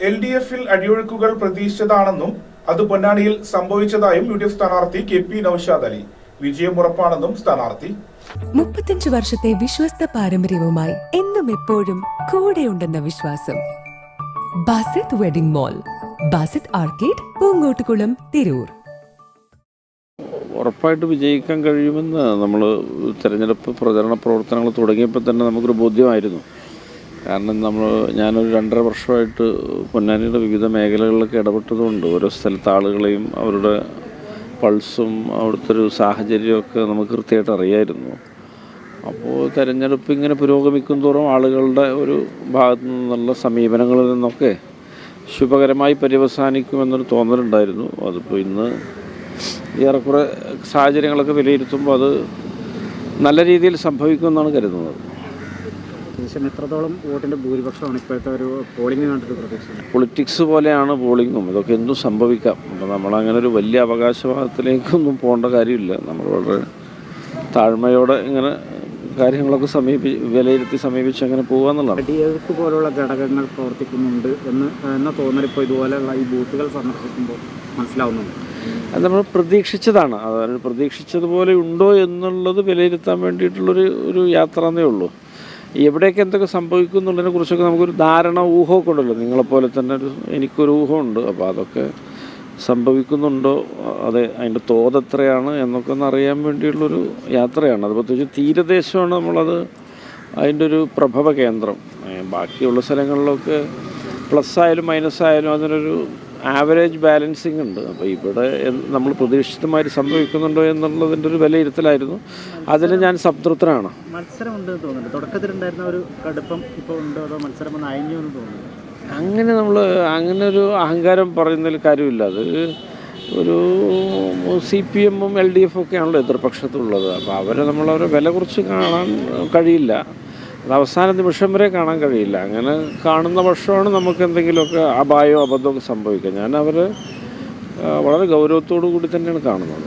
LDF-ൽ അടിയൊഴുക്കുകൾ പ്രതീക്ഷിച്ചതാണെന്നും അത് പൊന്നാനിയിൽ സംഭവിച്ചതായും UDF സ്ഥാനാർത്ഥി KP നൌഷാദ് അലി. വിജയം ഉറപ്പാണെന്നും സ്ഥാനാർത്ഥി. 35 വർഷത്തെ വിശ്വസ്ത പാരമ്പര്യവുമായി എന്നും എപ്പോഴും കൂടെയുണ്ടെന്ന വിശ്വാസം. Basith wedding mall, Basith arcade, Poongottukulam, Tirur. ഉറപ്പായിട്ട് വിജയിക്കാൻ കഴിയുമെന്ന് നമ്മൾ തെരഞ്ഞെടുപ്പ് പ്രചരണ പ്രവർത്തനങ്ങൾ തുടങ്ങിയപ്പോൾ തന്നെ നമുക്കൊരു ബോധ്യമായിരുന്നു. കാരണം ഞാനൊരു 2.5 വർഷമായിട്ട് പൊന്നാനിയുടെ വിവിധ മേഖലകളിലൊക്കെ ഇടപെട്ടതുകൊണ്ട് ഓരോ സ്ഥലത്തെ ആളുകളെയും അവരുടെ പൾസും അവിടുത്തെ ഒരു സാഹചര്യമൊക്കെ നമുക്ക് കൃത്യമായിട്ട് അറിയായിരുന്നു. അപ്പോൾ തെരഞ്ഞെടുപ്പ് ഇങ്ങനെ പുരോഗമിക്കും തോറും ആളുകളുടെ ഒരു ഭാഗത്തു നിന്നുള്ള സമീപനങ്ങളിൽ നിന്നൊക്കെ ശുഭകരമായി പര്യവസാനിക്കുമെന്നൊരു തോന്നലുണ്ടായിരുന്നു. അതിപ്പോൾ ഇന്ന് ഏറെക്കുറെ സാഹചര്യങ്ങളൊക്കെ വിലയിരുത്തുമ്പോൾ അത് നല്ല രീതിയിൽ സംഭവിക്കുമെന്നാണ് കരുതുന്നത്. എത്രത്തോളം വോട്ടിൻ്റെ ഭൂരിപക്ഷമാണ് ഇപ്പോഴത്തെ ഒരു പോളിംഗ് കണ്ടിട്ട് പ്രതീക്ഷ? പൊളിറ്റിക്സ് പോലെയാണ് പോളിംഗും, ഇതൊക്കെ എന്തും സംഭവിക്കാം. അപ്പോൾ നമ്മളങ്ങനെ ഒരു വലിയ അവകാശവാദത്തിലേക്കൊന്നും പോകേണ്ട കാര്യമില്ല. നമ്മൾ വളരെ താഴ്മയോടെ ഇങ്ങനെ കാര്യങ്ങളൊക്കെ വിലയിരുത്തി സമീപിച്ച് അങ്ങനെ പോകുക എന്നുള്ളതാണ്. അടിയൊഴുക്ക് പോലുള്ള ഘടകങ്ങൾ പ്രവർത്തിക്കുന്നുണ്ട് എന്ന തോന്നലിപ്പോൾ ഇതുപോലെയുള്ള ഈ ബൂത്തുകൾ സന്ദർശിക്കുമ്പോൾ മനസ്സിലാവുന്നുണ്ട്. അത് നമ്മൾ പ്രതീക്ഷിച്ചതാണ്. അതായത് പ്രതീക്ഷിച്ചതുപോലെ ഉണ്ടോ എന്നുള്ളത് വിലയിരുത്താൻ വേണ്ടിയിട്ടുള്ളൊരു യാത്ര എന്നേ ഉള്ളൂ. എവിടെയൊക്കെ എന്തൊക്കെ സംഭവിക്കും എന്നുള്ളതിനെ കുറിച്ചൊക്കെ നമുക്കൊരു ധാരണ, ഊഹമൊക്കെ ഉണ്ടല്ലോ. നിങ്ങളെപ്പോലെ തന്നെ എനിക്കൊരു ഊഹമുണ്ട്. അപ്പോൾ അതൊക്കെ സംഭവിക്കുന്നുണ്ടോ, അതിൻ്റെ തോതെത്രയാണ് എന്നൊക്കെ ഒന്ന് അറിയാൻ വേണ്ടിയുള്ളൊരു യാത്രയാണ്. അത് പ്രത്യേകിച്ച് തീരദേശമാണ് നമ്മളത് അതിൻ്റെ ഒരു പ്രഭവ കേന്ദ്രം. ബാക്കിയുള്ള സ്ഥലങ്ങളിലൊക്കെ പ്ലസ് ആയാലും മൈനസ് ആയാലും അതിനൊരു ആവറേജ് ബാലൻസിങ് ഉണ്ട്. അപ്പോൾ ഇവിടെ നമ്മൾ പ്രതീക്ഷിതമായി സംഭവിക്കുന്നുണ്ടോ എന്നുള്ളതിൻ്റെ ഒരു വിലയിരുത്തലായിരുന്നു. അതിൽ ഞാൻ സംതൃപ്തനാണ്. മത്സരമുണ്ട് തോന്നുന്നുണ്ട്. തുടക്കത്തിലുണ്ടായിരുന്ന ഒരു കടുപ്പം ഇപ്പോൾ ഉണ്ടോ, അതോ മത്സരം ഒന്ന് അയഞ്ഞു എന്ന് തോന്നുന്നു? അങ്ങനെ ഒരു അഹങ്കാരം പറയുന്നതിൽ കാര്യമില്ല. അത് ഒരു CPM-ഉം LDF ഒക്കെയാണല്ലോ എതിർപക്ഷത്തുള്ളത്. അപ്പോൾ അവരെ വില കുറച്ച് കാണാൻ കഴിയില്ല. അത് അവസാന നിമിഷം വരെ കാണാൻ കഴിയില്ല. അങ്ങനെ കാണുന്ന പക്ഷമാണ് നമുക്ക് എന്തെങ്കിലുമൊക്കെ അപായമോ അബദ്ധമൊക്കെ സംഭവിക്കുക. ഞാൻ അവരെ വളരെ ഗൗരവത്തോടു കൂടി തന്നെയാണ് കാണുന്നത്.